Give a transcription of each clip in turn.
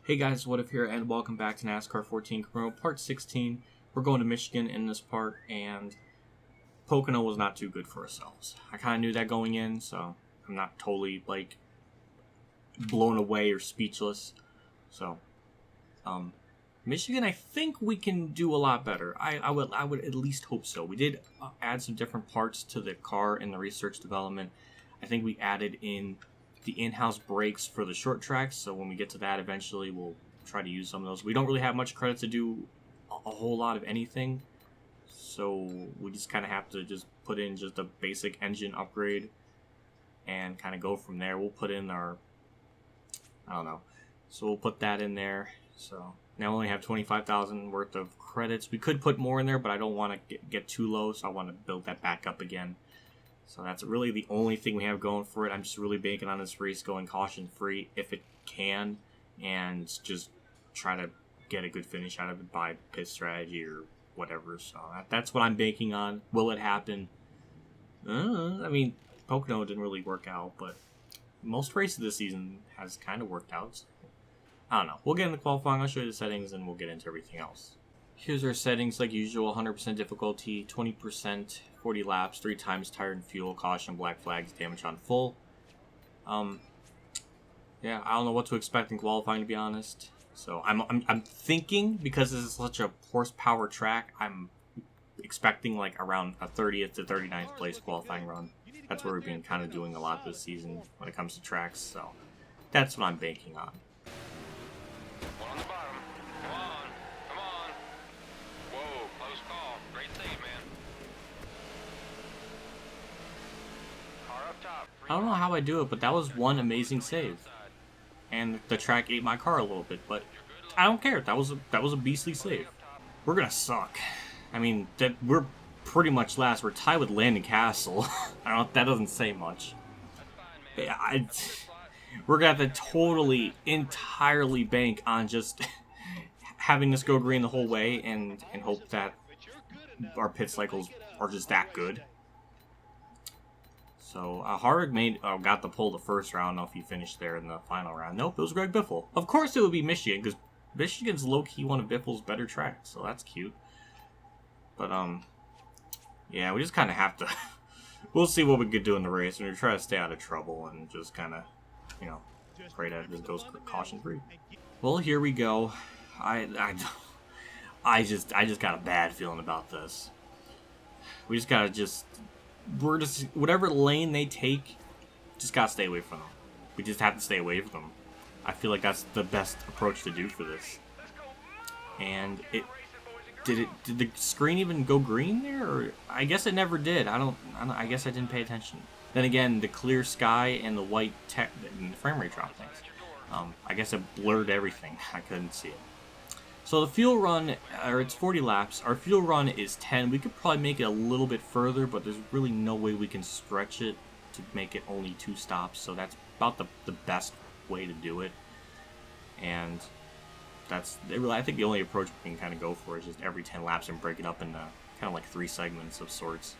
Hey guys, What If here, and welcome back to NASCAR 14 Career Part 16. We're going to Michigan in this part, and Pocono was not too good for ourselves. I kind of knew that going in, so I'm not totally, like, blown away or speechless. So, Michigan, I think we can do a lot better. I would at least hope so. We did add some different parts to the car in the research development. I think we added in the in-house brakes for the short tracks, so when we get to that eventually we'll try to use some of those. We don't really have much credit to do a whole lot of anything, so we just kind of have to just put in just a basic engine upgrade and kind of go from there. We'll put in our, I don't know, so we'll put that in there. So now we only have 25,000 worth of credits. We could put more in there, but I don't want to get too low, so I want to build that back up again. So that's really the only thing we have going for it. I'm just really banking on this race going caution-free if it can, and just try to get a good finish out of it by pit strategy or whatever. So that's what I'm banking on. Will it happen? I mean, Pocono didn't really work out, but most races this season has kind of worked out. So I don't know. We'll get into qualifying. I'll show you the settings, and we'll get into everything else. Here's our settings like usual. 100% difficulty, 20%, 40 laps, 3 times tire and fuel, caution, black flags, damage on full. Yeah, I don't know what to expect in qualifying, to be honest. So I'm thinking, because this is such a horsepower track, I'm expecting like around a 30th to 39th place qualifying run. That's where we've been kind of doing a lot this season when it comes to tracks. So that's what I'm banking on. I don't know how I do it, but that was one amazing save. And the track ate my car a little bit, but I don't care. That was a beastly save. We're gonna suck. I mean, we're pretty much last. We're tied with Landon Castle. I don't. That doesn't say much. We're gonna have to entirely bank on just having this go green the whole way, and hope that our pit cycles are just that good. So, Harvick got the pole the first round. I don't know if he finished there in the final round. Nope, it was Greg Biffle. Of course it would be Michigan, because Michigan's low-key one of Biffle's better tracks, so that's cute. But, yeah, we just kind of have to... We'll see what we could do in the race, and we try to stay out of trouble and just kind of, you know, pray that it just goes caution-free. Well, here we go. I just got a bad feeling about this. We just gotta we're just, whatever lane they take, just gotta stay away from them. We just have to stay away from them. I feel like that's the best approach to do for this. And did the screen even go green there? Or I guess it never did. I guess I didn't pay attention. Then again, the clear sky and the white and the frame rate drop things. I guess it blurred everything. I couldn't see it. So the fuel run, it's 40 laps. Our fuel run is 10. We could probably make it a little bit further, but there's really no way we can stretch it to make it only 2 stops. So that's about the best way to do it. And I think the only approach we can kind of go for is just every 10 laps and break it up into kind of like 3 segments of sorts.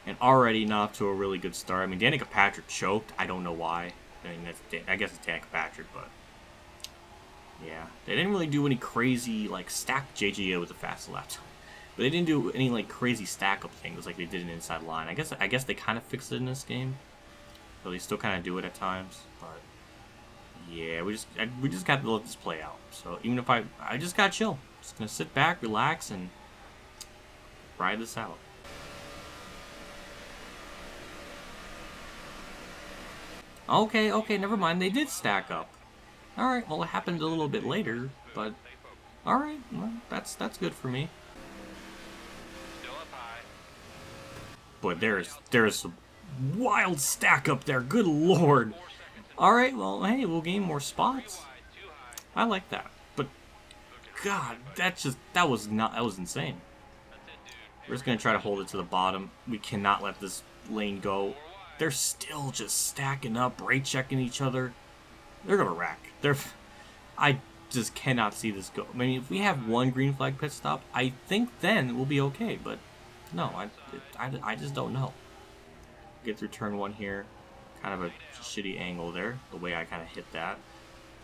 And already not off to a really good start. I mean, Danica Patrick choked. I don't know why. I mean, I guess it's Danica Patrick, but... yeah, they didn't really do any crazy, like, stack JGA with a fast lap time. But they didn't do any, like, crazy stack-up things like they did in Inside Line. I guess they kind of fixed it in this game. But they still kind of do it at times. But, yeah, we just got to let this play out. So, even if I just got to chill. Just going to sit back, relax, and ride this out. Okay, never mind. They did stack up. Alright, well it happened a little bit later, but alright, well, that's good for me. Boy, there's some wild stack up there, good lord. Alright, well, hey, we'll gain more spots. I like that. But god, that was insane. We're just gonna try to hold it to the bottom. We cannot let this lane go. They're still just stacking up, brake checking each other. They're gonna wreck. I just cannot see this go. I mean, if we have one green flag pit stop, I think then we'll be okay. But no, I just don't know. Get through turn 1 here. Kind of a shitty angle there, the way I kind of hit that.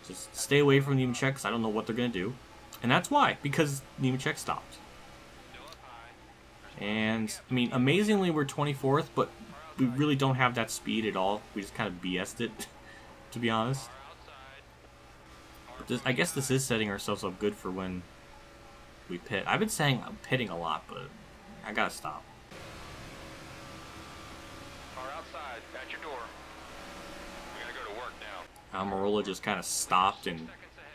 Just stay away from Nemechek because I don't know what they're going to do. And that's why, because Nemechek stopped. And, I mean, amazingly, we're 24th, but we really don't have that speed at all. We just kind of BS'd it, to be honest. But this, I guess this is setting ourselves up good for when we pit. I've been saying I'm pitting a lot, but I gotta stop. Car outside, at your door. We gotta go to work now. Almirola just kind of stopped, and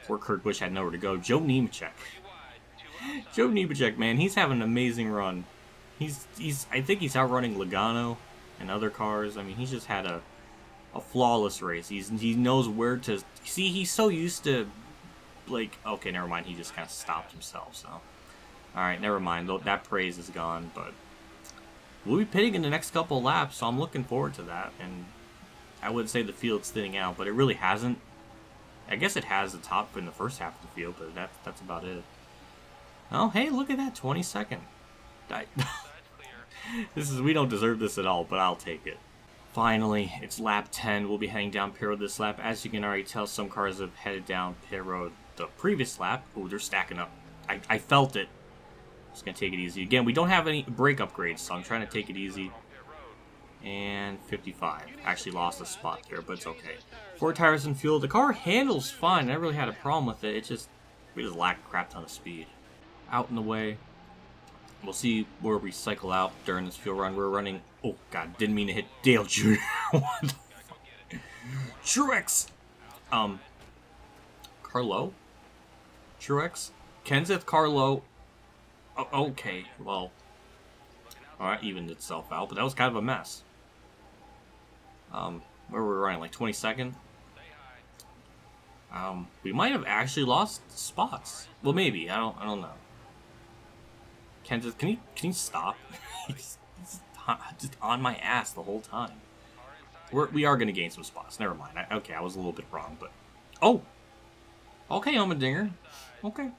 poor Kurt Busch had nowhere to go. Joe Nemechek. Joe Nemechek, man, he's having an amazing run. I think he's outrunning Logano and other cars. I mean, he's just had a flawless race. He knows where to see. He's so used to, like, okay, never mind. He just kind of stopped himself. So, all right, never mind. That praise is gone. But we'll be pitting in the next couple of laps, so I'm looking forward to that. And I would say the field's thinning out, but it really hasn't. I guess it has the top in the first half of the field, but that's about it. Oh, hey, look at that, 22nd. We don't deserve this at all, but I'll take it. Finally, it's lap 10. We'll be heading down pit road this lap. As you can already tell, some cars have headed down pit road the previous lap. Oh, they're stacking up. I felt it. Just gonna take it easy. Again, we don't have any brake upgrades, so I'm trying to take it easy. And 55. Actually lost a spot there, but it's okay. 4 tires and fuel. The car handles fine. I never really had a problem with it. We just lack a crap ton of speed. Out in the way. We'll see where we cycle out during this fuel run. We're running... Oh, God. Didn't mean to hit Dale Jr. What the fuck? Truex! Carlo? Truex? Kenseth Carlo? Oh, okay. Well... Alright, evened itself out, but that was kind of a mess. Where were we running? Like 22nd? We might have actually lost spots. Well, maybe. I don't know. Kenseth, can he stop? he's just on my ass the whole time. We are going to gain some spots. Never mind. Okay, I was a little bit wrong, but... Oh! Okay, Allmendinger. Okay.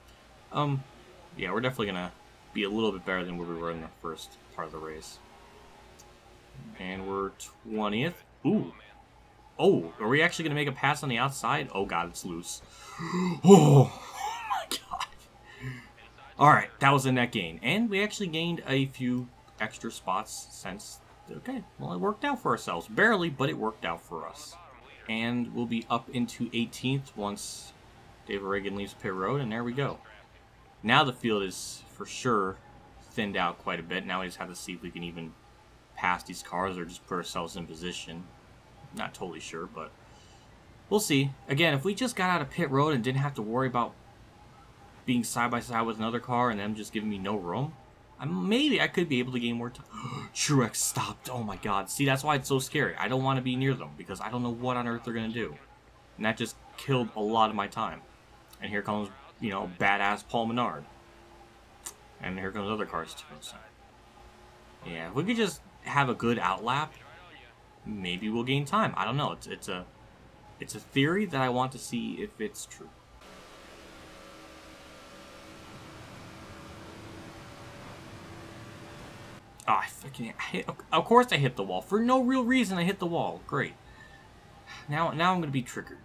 Yeah, we're definitely going to be a little bit better than where we were in the first part of the race. And we're 20th. Ooh. Oh, are we actually going to make a pass on the outside? Oh, God, it's loose. Oh, my God. Alright, that was a net gain. And we actually gained a few extra spots since... Okay, well, it worked out for ourselves. Barely, but it worked out for us. And we'll be up into 18th once David Reagan leaves pit road, and there we go. Now the field is, for sure, thinned out quite a bit. Now we just have to see if we can even pass these cars or just put ourselves in position. Not totally sure, but we'll see. Again, if we just got out of pit road and didn't have to worry about being side by side with another car and them just giving me no room, maybe I could be able to gain more time. Truex stopped. Oh my God. See, that's why it's so scary. I don't want to be near them because I don't know what on earth they're going to do. And that just killed a lot of my time. And here comes, you know, badass Paul Menard. And here comes other cars too. So. Yeah, if we could just have a good outlap, maybe we'll gain time. I don't know. It's a theory that I want to see if it's true. Oh, I fucking hit. Of course I hit the wall. For no real reason I hit the wall. Great. Now I'm going to be triggered.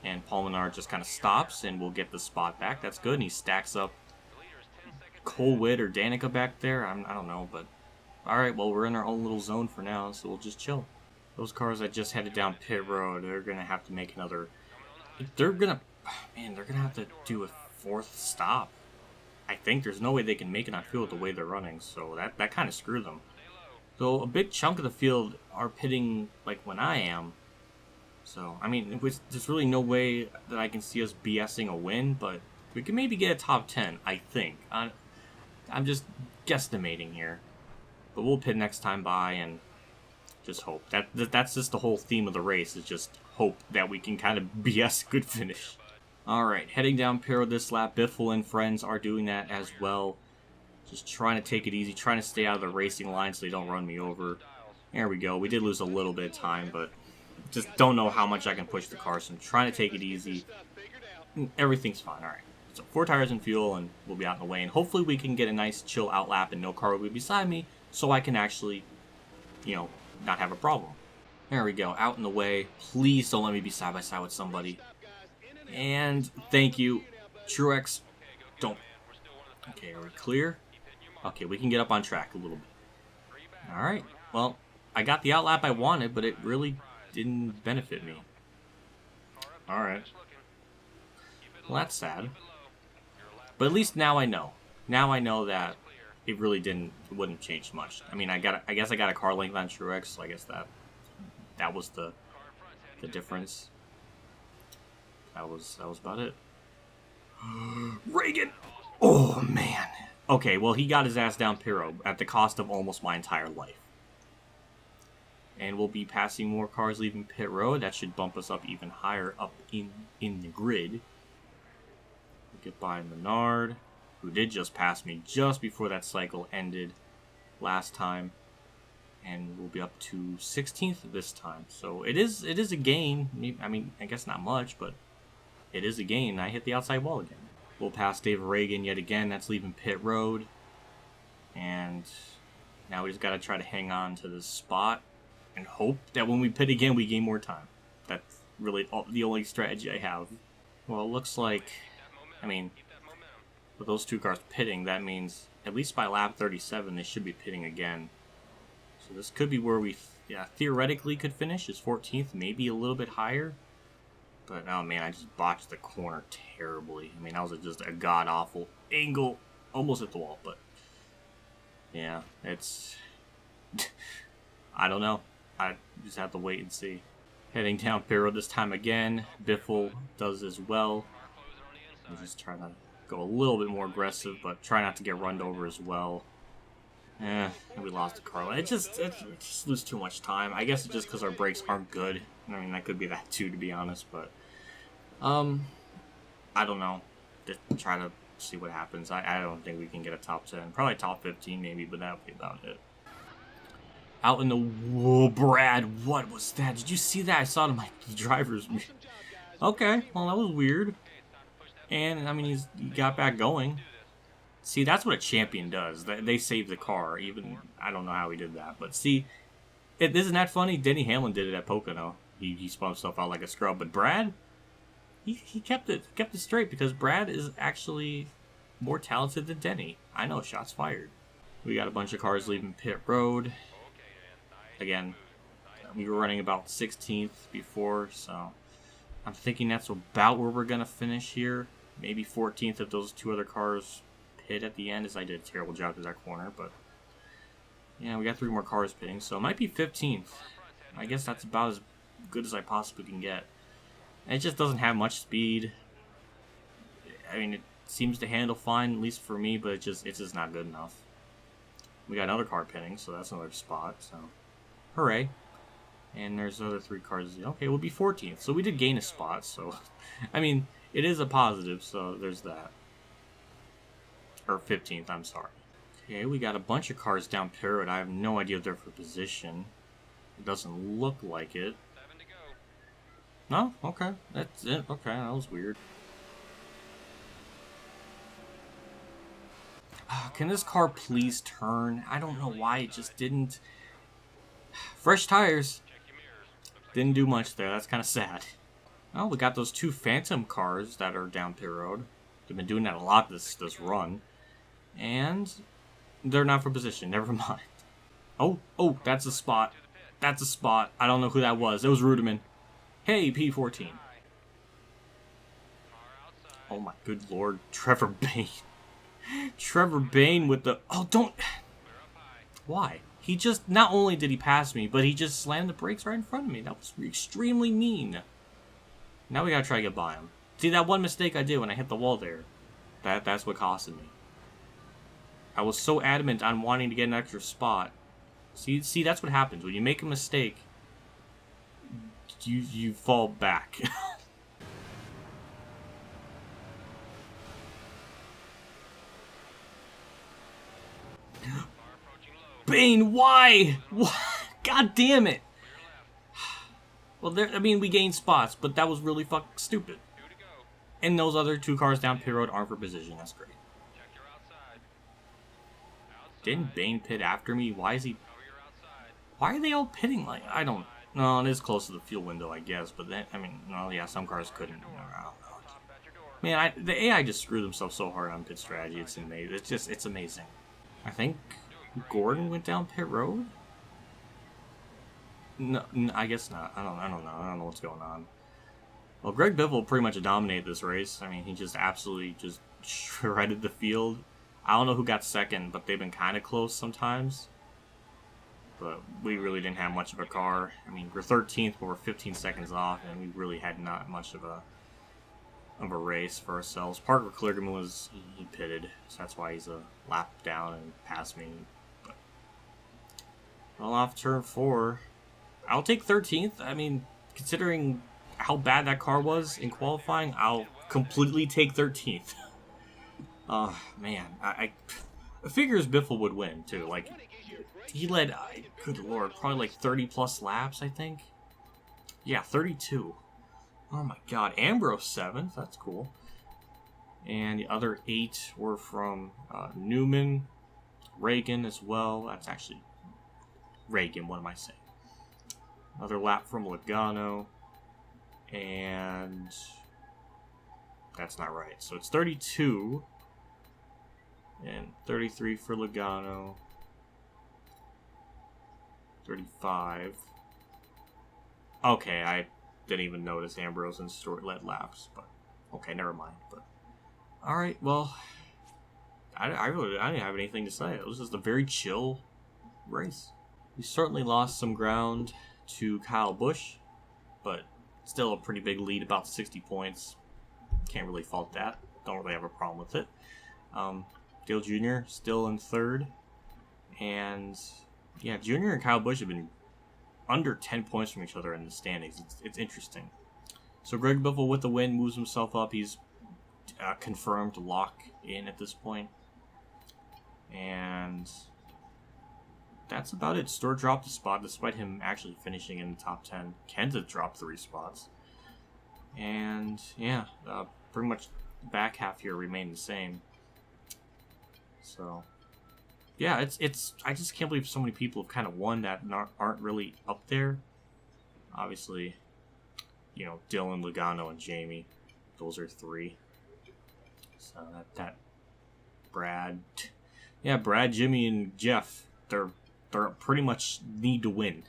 And Paul Menard just kind of stops and we'll get the spot back. That's good. And he stacks up Cole Witt or Danica back there. I don't know, but... Alright, well, we're in our own little zone for now, so we'll just chill. Those cars that just headed down pit road, they're going to have to make another... They're going to... Man, they're going to have to do a 4th stop. I think there's no way they can make it on field the way they're running, so that kind of screwed them. So a big chunk of the field are pitting like when I am. So, I mean, there's really no way that I can see us BSing a win, but we can maybe get a top 10, I think. I'm just guesstimating here. But we'll pit next time by and just hope. That's just the whole theme of the race, is just hope that we can kind of BS a good finish. Alright, heading down pit road this lap. Biffle and friends are doing that as well. Just trying to take it easy, trying to stay out of the racing line so they don't run me over. There we go. We did lose a little bit of time, but just don't know how much I can push the car, so I'm trying to take it easy. Everything's fine. Alright, so 4 tires and fuel, and we'll be out in the way. And hopefully we can get a nice chill out lap and no car will be beside me, so I can actually, you know, not have a problem. There we go. Out in the way. Please don't let me be side by side with somebody. And thank you. Truex, don't. Okay, are we clear? Okay, we can get up on track a little bit. Alright, well, I got the outlap I wanted, but it really didn't benefit me. Alright. Well, that's sad. But at least now I know. Now I know that it really wouldn't change much. I mean, I guess I got a car length on Truex, so I guess that was the difference. That was about it. Reagan! Oh, man. Okay, well, he got his ass down pit road at the cost of almost my entire life. And we'll be passing more cars leaving pit road. That should bump us up even higher up in the grid. We'll get by Menard, who did just pass me just before that cycle ended last time. And we'll be up to 16th this time. So it is a gain. I mean, I guess not much, but it is a gain. I hit the outside wall again. We'll pass Dave Reagan yet again. That's leaving pit road. And now we just got to try to hang on to this spot and hope that when we pit again, we gain more time. That's really the only strategy I have. Well, it looks like, I mean, with those two cars pitting, that means at least by lap 37, they should be pitting again. So this could be where we theoretically could finish, is 14th, maybe a little bit higher. But, oh man, I just botched the corner terribly. I mean, that was just a god-awful angle. Almost hit the wall, but yeah, it's... I don't know. I just have to wait and see. Heading down pit road this time again. Biffle does as well. I'm just trying to go a little bit more aggressive, but try not to get run over as well. We lost the car. It just lose too much time. I guess it's just because our brakes aren't good. I mean, that could be that too, to be honest, but I don't know. Just try to see what happens. I don't think we can get a top 10. Probably top 15 maybe, but that would be about it. Out in the... Whoa, Brad, what was that? Did you see that? I saw it in my driver's... Okay, well, that was weird. And, I mean, he got back going. See, that's what a champion does. They save the car. Even, I don't know how he did that. But see, isn't that funny? Denny Hamlin did it at Pocono. He spun himself out like a scrub. But Brad, he kept it straight because Brad is actually more talented than Denny. I know, shots fired. We got a bunch of cars leaving pit road. Again, we were running about 16th before, so I'm thinking that's about where we're going to finish here. Maybe 14th if those two other cars pit at the end, as I did a terrible job to that corner, but yeah, we got 3 more cars pitting, so it might be 15th. I guess that's about as good as I possibly can get. And it just doesn't have much speed. I mean, it seems to handle fine, at least for me, but it's just not good enough. We got another car pitting, so that's another spot, so hooray. And there's other 3 cars. Okay, we'll be 14th, so we did gain a spot, so I mean, it is a positive, so there's that. Or 15th, I'm sorry. Okay, we got a bunch of cars down pit road. I have no idea if they're for position. It doesn't look like it. No? Okay. That's it. Okay, that was weird. Can this car please turn? I don't know why it just didn't. Fresh tires. Didn't do much there. That's kind of sad. Oh, we got those 2 Phantom cars that are down pit road. They've been doing that a lot this run. And they're not for position. Never mind. Oh, that's a spot. That's a spot. I don't know who that was. It was Ruderman. Hey, P14. Oh my good lord. Trevor Bayne. Trevor Bayne with the... Oh, don't... Why? He just... Not only did he pass me, but he just slammed the brakes right in front of me. That was extremely mean. Now we gotta try to get by him. See, that one mistake I did when I hit the wall there. That's what costed me. I was so adamant on wanting to get an extra spot. See, that's what happens. When you make a mistake, you fall back. Bane, why? God damn it. Well, I mean, we gained spots, but that was really fucking stupid. And those other 2 cars down pit road aren't for position. That's great. Didn't Bane pit after me? Why is he... Why are they all pitting like... I don't... No, it is close to the fuel window, I guess. But then, I mean, no, yeah, some cars couldn't. I don't know. Man, the AI just screwed themselves so hard on pit strategy. It's amazing. It's amazing. I think Gordon went down pit road. No, I guess not. I don't know. I don't know what's going on. Well, Greg Biffle pretty much dominated this race. I mean, he just absolutely just shredded the field. I don't know who got second, but they've been kind of close sometimes. But we really didn't have much of a car. I mean, we're 13th, but we're 15 seconds off, and we really had not much of a race for ourselves. Parker Kligerman he pitted, so that's why he's a lap down and passed me. But well, off turn 4, I'll take 13th. I mean, considering how bad that car was in qualifying, I'll completely take 13th. Man, I figures Biffle would win too. Like, he led, good lord, probably like 30 plus laps, I think. Yeah, 32. Oh my god, Ambrose 7th, that's cool. And the other 8 were from Newman, Reagan as well. That's actually Reagan, what am I saying? Another lap from Logano. And that's not right. So it's 32 and 33 for Logano. 35. Okay, I didn't even notice Ambrose and Stewart led laps, but okay, never mind. But all right, well, I didn't have anything to say. It was just a very chill race. We certainly lost some ground to Kyle Busch, but still a pretty big lead, about 60 points. Can't really fault that. Don't really have a problem with it. Dale Jr. still in 3rd. And yeah, Jr. and Kyle Busch have been under 10 points from each other in the standings. It's interesting. So Greg Biffle with the win moves himself up. He's confirmed to lock in at this point. And that's about it. Stewart dropped a spot despite him actually finishing in the top 10. Kenta dropped 3 spots. And yeah, pretty much the back half here remained the same. So yeah, it's I just can't believe so many people have kind of won that aren't really up there. Obviously, you know, Dylan, Logano, and Jamie, those are 3. So that Brad, yeah, Brad, Jimmy, and Jeff, they're pretty much need to win,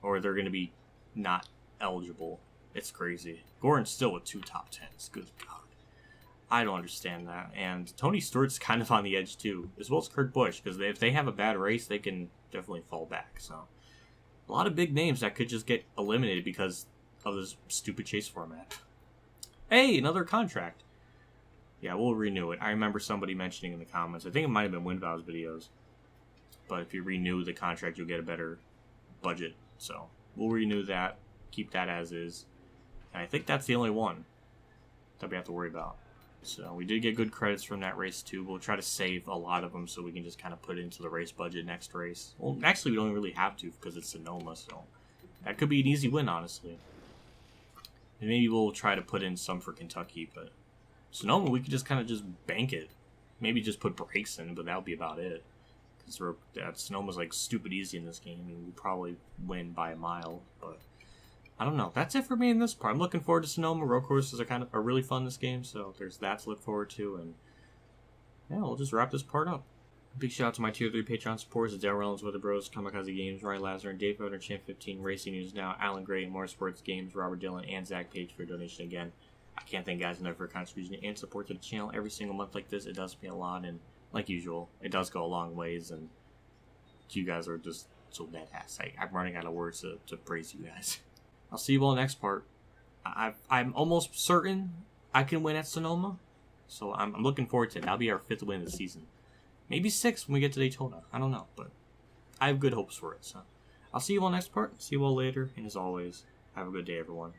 or they're going to be not eligible. It's crazy. Gordon's still with 2 top 10s. Good God. I don't understand that. And Tony Stewart's kind of on the edge too, as well as Kurt Busch, because if they have a bad race, they can definitely fall back. So a lot of big names that could just get eliminated because of this stupid chase format. Hey, another contract. Yeah, we'll renew it. I remember somebody mentioning in the comments, I think it might have been WinVal's videos, but if you renew the contract, you'll get a better budget. So we'll renew that, keep that as is. And I think that's the only one that we have to worry about. So we did get good credits from that race too. We'll try to save a lot of them so we can just kind of put it into the race budget next race. Well, actually, we don't really have to because it's Sonoma, so that could be an easy win, honestly. And maybe we'll try to put in some for Kentucky, but Sonoma, we could just kind of just bank it. Maybe just put brakes in, but that'll be about it. Because Sonoma's like stupid easy in this game, and we'll probably win by a mile, but I don't know. That's it for me in this part. I'm looking forward to Sonoma. Road courses are really fun this game, so there's that to look forward to. And yeah, we'll just wrap this part up. Big shout out to my Tier 3 Patreon supporters: Dale Reynolds, Weather Bros, KamikazeGames, Ronnie Lazzarine, Dave Foder, Champ 15, Racing News Now, Alan Gray, MotorsportsGames, Robert Dillon, and Zach Page for your donation again. I can't thank guys enough for your contribution and support to the channel every single month like this. It does mean a lot, and like usual, it does go a long ways, and you guys are just so badass. I'm running out of words to praise you guys. I'll see you all next part. I'm almost certain I can win at Sonoma, so I'm looking forward to it. That'll be our 5th win of the season. Maybe 6th when we get to Daytona. I don't know, but I have good hopes for it. So I'll see you all next part. See you all later, and as always, have a good day, everyone.